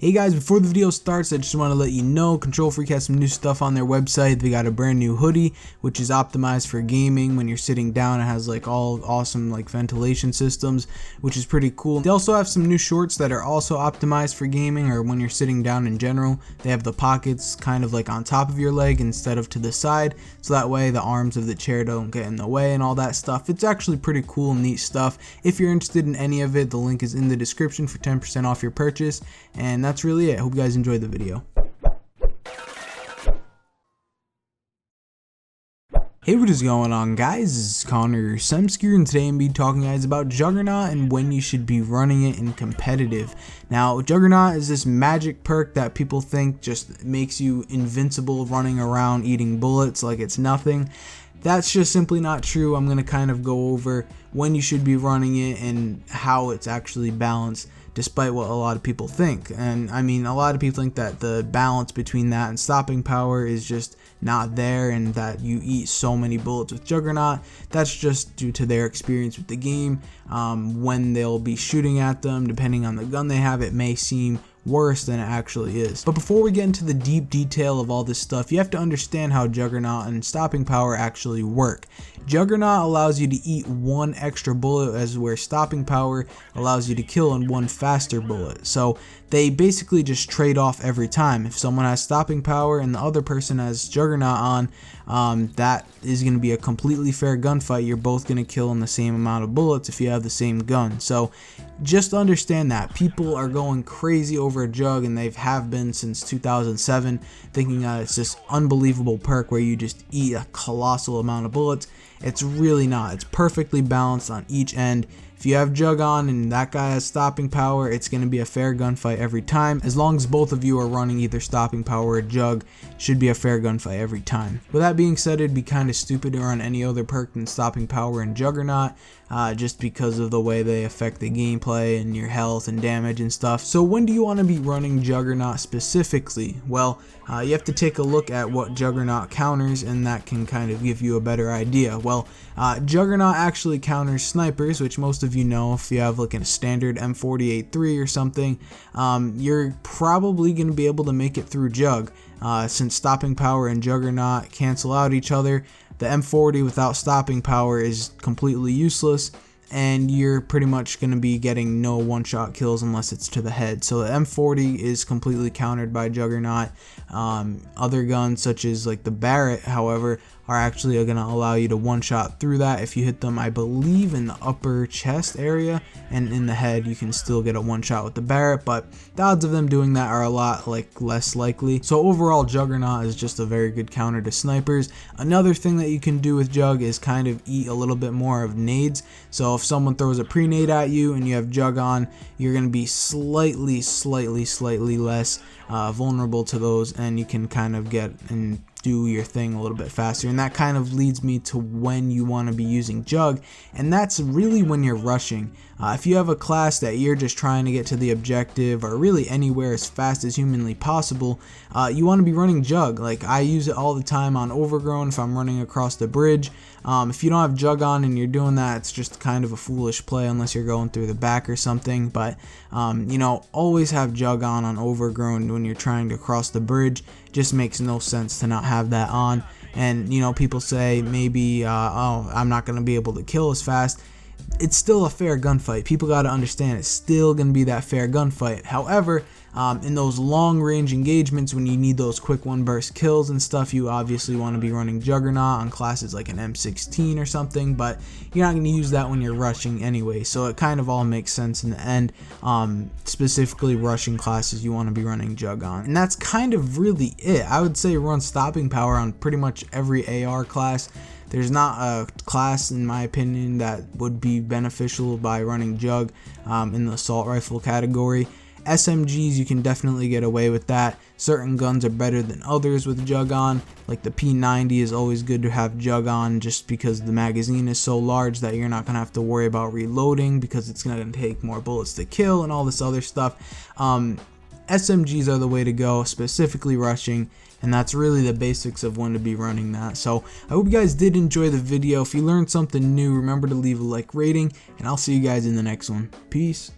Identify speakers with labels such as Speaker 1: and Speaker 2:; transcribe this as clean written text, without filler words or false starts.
Speaker 1: Hey guys, before the video starts, I just want to let you know Control Freak has some new stuff on their website. They got a brand new hoodie, which is optimized for gaming. When you're sitting down, it has like all awesome like ventilation systems, which is pretty cool. They also have some new shorts that are also optimized for gaming, or when you're sitting down in general. They have the pockets kind of like on top of your leg instead of to the side, so that way the arms of the chair don't get in the way and all that stuff. It's actually pretty cool, neat stuff. If you're interested in any of it, the link is in the description for 10% off your purchase. And that's really it. Hope you guys enjoyed the video. Hey, what is going on, guys? This is Connor Semscure, and today I'm going to be talking guys about Juggernaut and when you should be running it in competitive. Now, Juggernaut is this magic perk that people think just makes you invincible running around eating bullets like it's nothing. That's just simply not true. I'm going to kind of go over when you should be running it and how it's actually balanced, despite what a lot of people think. And I mean, a lot of people think that the balance between that and stopping power is just not there, and that you eat so many bullets with Juggernaut. That's just due to their experience with the game. When they'll be shooting at them, depending on the gun they have, it may seem worse than it actually is. But before we get into the deep detail of all this stuff, you have to understand how Juggernaut and stopping power actually work. Juggernaut allows you to eat one extra bullet, as where stopping power allows you to kill in one faster bullet. So they basically just trade off every time. If someone has stopping power and the other person has Juggernaut on, that is going to be a completely fair gunfight. You're both going to kill in the same amount of bullets if you have the same gun. So just understand that people are going crazy over a Jugg, and they have been since 2007, thinking that it's this unbelievable perk where you just eat a colossal amount of bullets. It's really not. It's perfectly balanced on each end. If you have Jugg on and that guy has stopping power, it's going to be a fair gunfight every time. As long as both of you are running either stopping power or Jugg, it should be a fair gunfight every time. With that being said, it'd be kind of stupid to run any other perk than stopping power and Juggernaut, just because of the way they affect the gameplay and your health and damage and stuff. So when do you want to be running Juggernaut specifically? Well, you have to take a look at what Juggernaut counters, and that can kind of give you a better idea. Well, Juggernaut actually counters snipers, which most of you know. If you have like a standard M48-3 or something, you're probably going to be able to make it through Jugg, since stopping power and Juggernaut cancel out each other. The M40 without stopping power is completely useless, and you're pretty much going to be getting no one-shot kills unless it's to the head. So the M40 is completely countered by Juggernaut. Other guns such as like the Barrett, however, are actually going to allow you to one-shot through that if you hit them, I believe, in the upper chest area, and in the head you can still get a one-shot with the Barrett, but the odds of them doing that are a lot less likely. So overall, Juggernaut is just a very good counter to snipers. Another thing that you can do with Jugg is kind of eat a little bit more of nades. So if someone throws a pre-nade at you and you have Jugg on, you're going to be slightly less vulnerable to those, and you can kind of get and do your thing a little bit faster. And that kind of leads me to when you want to be using Jugg, and that's really when you're rushing. If you have a class that you're just trying to get to the objective, or really anywhere as fast as humanly possible, you want to be running Jugg. Like, I use it all the time on Overgrown if I'm running across the bridge. If you don't have Jugg on and you're doing that, it's just kind of a foolish play unless you're going through the back or something. But you know, always have Jugg on Overgrown when you're trying to cross the bridge. Just makes no sense to not have that on. And you know, people say maybe oh, I'm not going to be able to kill as fast. It's still a fair gunfight. People got to understand it's still going to be that fair gunfight. However, in those long range engagements, when you need those quick one burst kills and stuff, you obviously want to be running Juggernaut on classes like an M16 or something, but you're not going to use that when you're rushing anyway. So it kind of all makes sense in the end. Specifically rushing classes, you want to be running Jugg on. And that's kind of really it. I would say run stopping power on pretty much every AR class. There's not a class, in my opinion, that would be beneficial by running Jugg in the assault rifle category. SMGs, you can definitely get away with that. Certain guns are better than others with Jugg on. Like the P90 is always good to have Jugg on, just because the magazine is so large that you're not going to have to worry about reloading, because it's going to take more bullets to kill and all this other stuff. SMGs are the way to go, specifically rushing, and that's really the basics of when to be running that. So I hope you guys did enjoy the video. If you learned something new, remember to leave a like rating, and I'll see you guys in the next one. Peace.